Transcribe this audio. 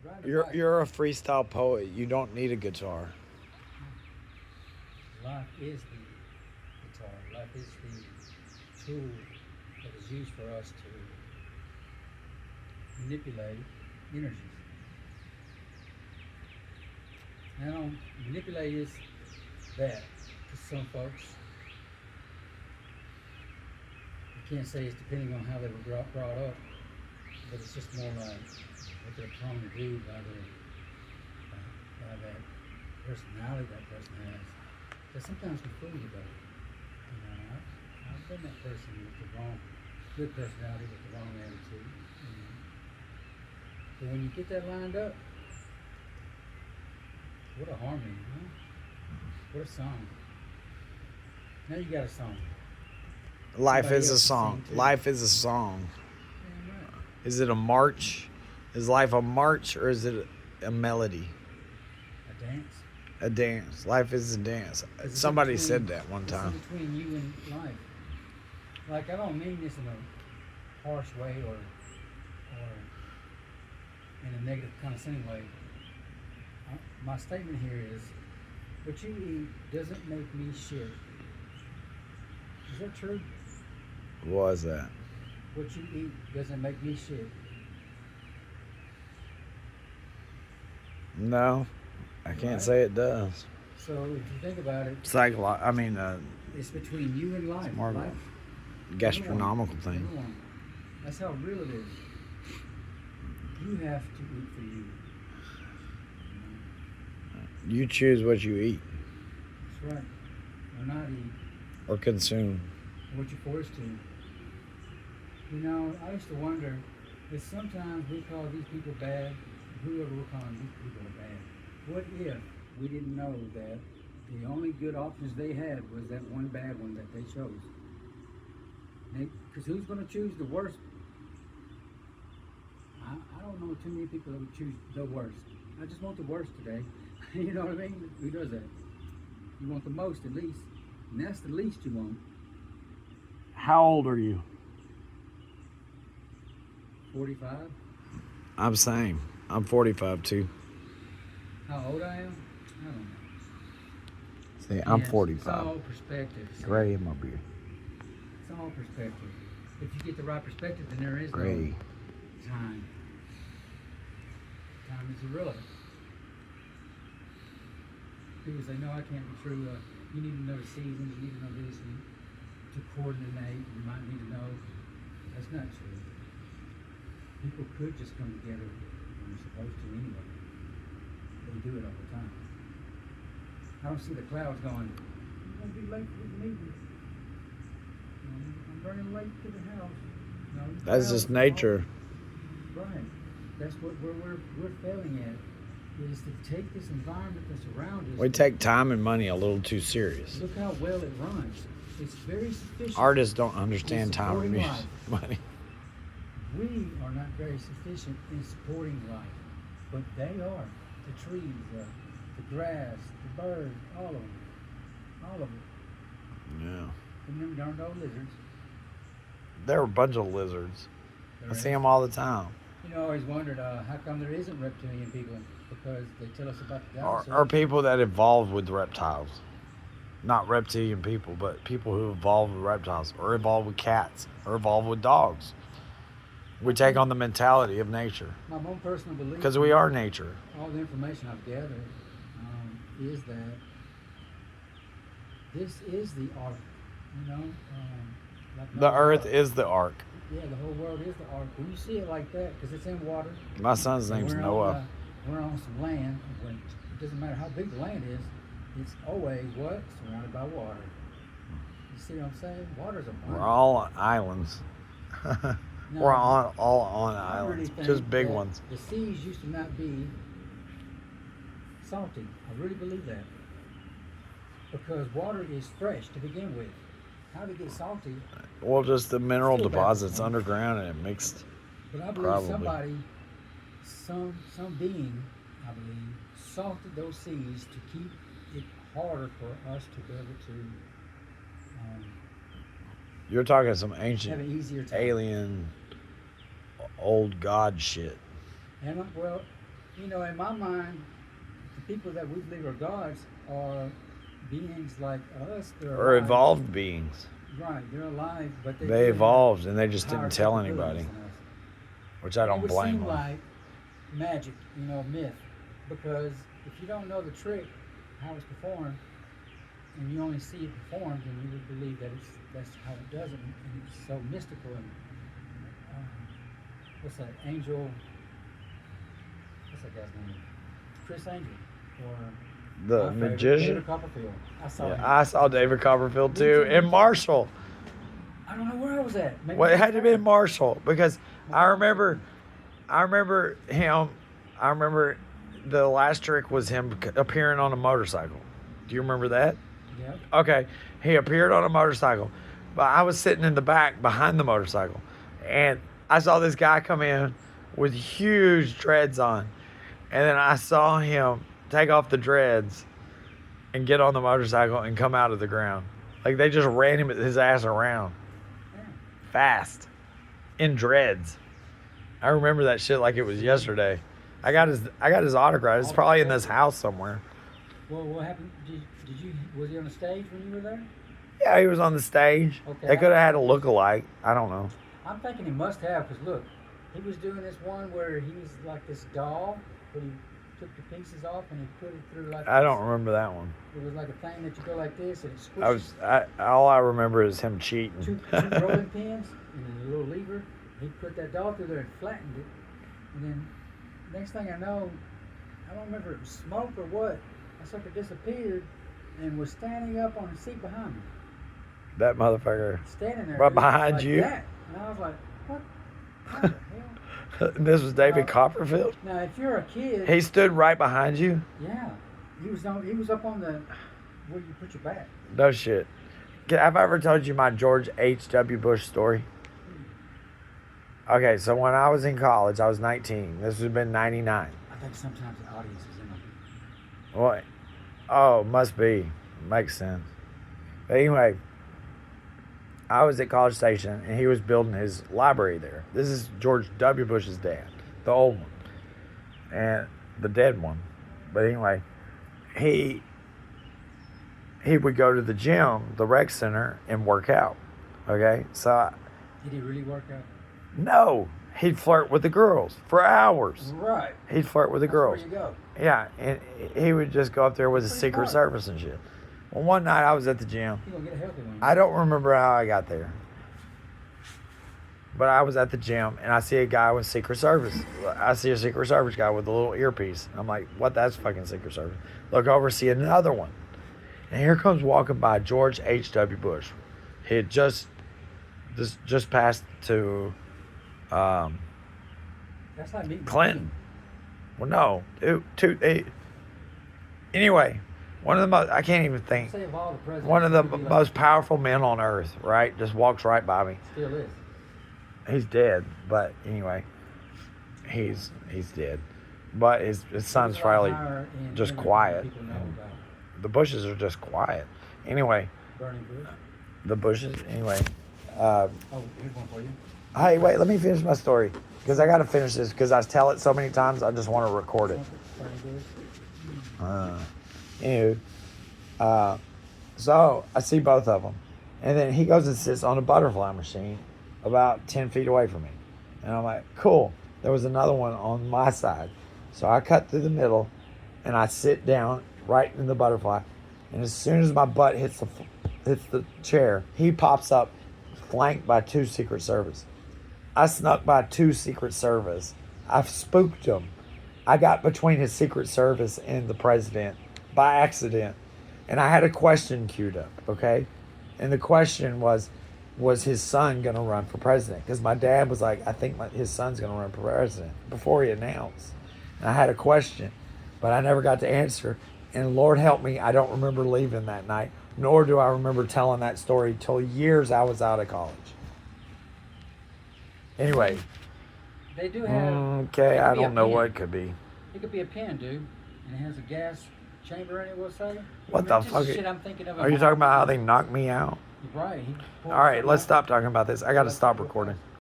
Riding a You're bike. you're a freestyle poet. You don't need a guitar. Life is the guitar. Life is the tool that is used for us to manipulate energies. Now, manipulate is that to some folks. You can't say it's depending on how they were brought up, but it's just more like what they're prone to do by that personality that person has. That sometimes can fool you though. You know, I've been that person with the wrong, good personality with the wrong attitude. You know. But when you get that lined up, what a harmony, huh? What a song. Now you got a song. Life Somebody is a else can song. sing too. Life is a song. Damn right. Is it a march? Is life a march or is it a melody? A dance. A dance. Life is a dance. It's in Somebody between- said that one It's time. in between you and life. Like I don't mean this in a harsh way or in a negative condescending way. My statement here is, what you eat doesn't make me shit. Is that true? What was that? What you eat doesn't make me shit. No, I can't Right. say it does. So if you think about it, it's between you and life. more of a Life, gastronomical thing. everyone. That's how real it is. You have to eat for you. You choose what you eat That's right. Or not eat. or consume. What you're forced to. You know, I used to wonder that sometimes we call these people bad, whoever we're calling these people are bad. What if we didn't know that the only good options they had was that one bad one that they chose? Because who's going to choose the worst? I don't know too many people that would choose the worst. I just want the worst today. You know what I mean? Who does that? You want the most at least. And that's the least you want. How old are you? 45. I'm same. I'm 45 too. How old I am? I don't know. See, I'm Yes, It's 45. all perspective. see. Gray in my beard. It's all perspective. If you get the right perspective, then there is Gray. no time. Time is irrelevant. People say, no, I can't be true. You need to know the seasons. You need to know this. And to coordinate, you might need to know. That's not true. People could just come together when they're supposed to anyway. They do it all the time. I don't see the clouds going, I'm going to be late for the meeting. I'm running late to the house. No, the That's clouds just are nature. all- Right. That's what we're failing at, is to take this environment that's around us. We take time and money a little too serious. Look how well it runs. It's very sufficient. Artists don't understand It's time and supporting music, money. We are not very sufficient in supporting life, but they are. The trees, the grass, the birds, all of them. All of it. Yeah. And them darn old lizards. There are a bunch of lizards. There I is. see them all the time. You know, I always wondered how come there isn't reptilian people, because they tell us about the Or, dinosaurs. or people that evolved with reptiles. Not reptilian people, but people who evolved with reptiles, or evolved with cats, or evolved with dogs. We take on the mentality of nature. My own personal belief, Because we are nature. all the information I've gathered, is that this is the ark. You know, like The Noah's earth Ark. is the ark. Yeah, the whole world is the ark. When you see it like that, because it's in water. My son's and name's we're Noah. On, we're on some land. When it doesn't matter how big the land is, it's always what? Surrounded by water. You see what I'm saying? Water's a We're all on islands. No, We're all on I really islands. think Just big that ones. The seas used to not be salty. I really believe that. Because water is fresh to begin with. How did it get salty? Well, just the mineral Still deposits bad. underground and it mixed. But I believe Probably. somebody, some being, I believe, salted those seas to keep it harder for us to be able to You're talking some have an ancient easier time. alien old god shit. And well, You know, in my mind, the people that we believe are gods are beings like us. They're Or alive. evolved beings. Right, they're alive, but They do have evolved and they just higher didn't tell capabilities anybody, than us. which I It don't would blame seem them. like magic, you know, myth, because if you don't know the trick, how it's performed, and you only see it performed, then you would believe that that's how it does it, and it's so mystical. And what's that? Angel? What's that guy's name? Chris Angel, or The my favorite, magician? David Copperfield. I saw him. Yeah, I saw David Copperfield Me too. too. And Marshall. I don't know where I was at. Maybe Well, it my had to be friend. Marshall because I remember him. I remember the last trick was him appearing on a motorcycle. Do you remember that? Yeah. Okay, he appeared on a motorcycle, but I was sitting in the back behind the motorcycle, and I saw this guy come in with huge dreads on, and then I saw him take off the dreads and get on the motorcycle and come out of the ground. Like they just ran his ass around Yeah. fast in dreads. I remember that shit like it was yesterday. I got his autograph. It's probably in this house somewhere. Well, what happened? Did you? Was he on the stage when you were there? Yeah, he was on the stage. Okay. They could have had a look-alike. I don't know. I'm thinking he must have, because look, he was doing this one where he was like this doll, but he took the pieces off and he put it through like. I don't remember that one. It was like a thing that you go like this and it squishes. All I remember is him cheating. two rolling pins and then a little lever. He put that doll through there and flattened it, and then next thing I know, I don't remember if it was smoke or what. That sucker disappeared and was standing up on the seat behind me. That motherfucker. Standing there. Right dude, behind like you? that. And I was like, what? How the hell? This was David Copperfield. Now, if you're a kid, He stood right behind you. yeah, he was up on the where you put your back. No shit. Have I ever told you my George H.W. Bush story? Okay, so when I was in college, I was 19. This would have been 99. I think sometimes the audience is in them. What? Oh, must be. Makes sense. But anyway, I was at College Station, and he was building his library there. This is George W. Bush's dad, the old one, and the dead one. But anyway, he would go to the gym, the rec center, and work out. Okay, so Did he really work out? no, he'd flirt with the girls for hours. Right. He'd flirt with the That's girls. Where you go. Yeah, and he would just go up there with his Pretty Secret smart. Service and shit. Well, one night I was at the gym. You gonna get a healthy one. I don't remember how I got there. But I was at the gym and I see a guy with Secret Service. I see a Secret Service guy with a little earpiece. I'm like, what? That's fucking Secret Service. Look over, see another one. And here comes walking by George H.W. Bush. He had just passed to That's like me. Clinton. Well, no. Anyway, one of the most, I can't even think. Say of all the presidents, One of the he would be like- most powerful men on earth, right? Just walks right by me. Still is. He's dead, but anyway, he's dead. But his son's He's a lot probably higher in just than quiet. people know about The Bushes are just quiet. Anyway, Bernie Bush. the Bushes. Anyway, Oh, here's one for you. hey, wait, let me finish my story because I got to finish this because I tell it so many times. I just want to record it. Bernie Bush. Anywho, so I see both of them, and then he goes and sits on a butterfly machine about 10 feet away from me, and I'm like, cool. There was another one on my side, so I cut through the middle, and I sit down right in the butterfly, and as soon as my butt hits the chair, he pops up, flanked by two Secret Service. I snuck by two Secret Service. I've spooked him. I got between his Secret Service and the president by accident. And I had a question queued up, okay? And the question was his son going to run for president? Because my dad was like, I think his son's going to run for president before he announced. And I had a question, but I never got to answer. And Lord help me, I don't remember leaving that night, nor do I remember telling that story till years I was out of college. Anyway. They do have. Okay, it I could be a don't know pen. what it could be. It could be a pen, dude, and it has a gas chamber in it. We'll say. What the just fuck? Shit I'm thinking of. Are you talking about how they knocked me out? Right. All right, let's stop talking about this. I got to stop recording.